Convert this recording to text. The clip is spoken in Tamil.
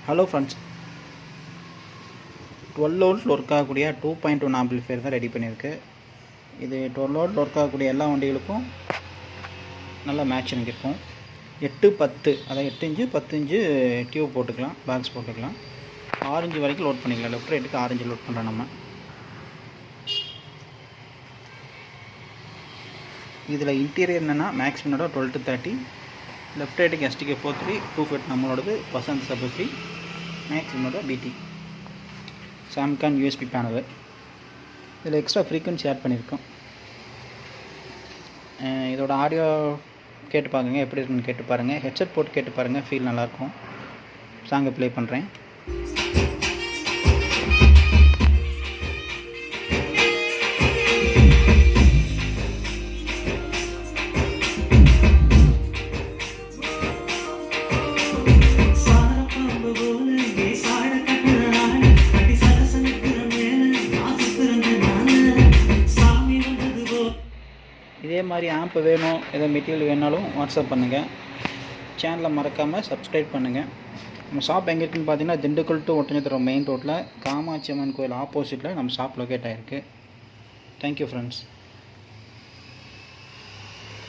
ஹலோ ஃப்ரெண்ட்ஸ், 12 வோல்ட் ஒர்க் ஆகக்கூடிய 2.1 ஆம்பிளிஃபையர் தான் ரெடி பண்ணியிருக்கு. இது 12 வோல்ட் ஒர்க் ஆகக்கூடிய எல்லா வண்டிகளுக்கும் நல்லா மேட்சிங் இருக்கும். 8-10 அதாவது 8 இன்ச்சு 10 இன்ச்சு டியூப் போட்டுக்கலாம், பாக்ஸ் போட்டுக்கலாம். 6 இன்ச்சு வரைக்கும் லோட் பண்ணிக்கலாம். லெஃப்ட் ரைட்டுக்கு 6 இன்ச்சு லோட் பண்ணுறோம். நம்ம இதில் இன்டீரியர் என்னென்னா மேக்ஸிமனோட 12-30, லெஃப்ட் ரைட்டுக்கு STK 43, 2 நம்மளோடது வசந்த் சப்ஃப்ரீ, மேக்ஸிமனோட BT சாம்கான் USB பேனலு. இதில் எக்ஸ்ட்ரா ஃப்ரீக்வன்சி ஆட் பண்ணியிருக்கோம். இதோட ஆடியோ கேட்டு பாருங்கள், எப்படி இருக்குன்னு கேட்டு பாருங்கள். ஹெட்செட் போட்டு கேட்டு பாருங்கள், ஃபீல் நல்லாயிருக்கும். சாங்கை ப்ளே பண்ணுறேன். இதே மாதிரி ஆம்ப் வேணும், எதோ மெட்டீரியல் வேணாலும் வாட்ஸ்அப் பண்ணுங்கள். சேனலை மறக்காமல் சப்ஸ்கிரைப் பண்ணுங்கள். நம்ம ஷாப் எங்கே இருக்குதுன்னு பார்த்தீங்கன்னா, திண்டுக்கல் டு ஒட்டஞ்சத்திரம் மெயின் ரோட்டில் காமாட்சி அம்மன் கோயில் ஆப்போசிட்டில் நம்ம ஷாப் லொக்கேட் ஆகிருக்கு. Thank you friends.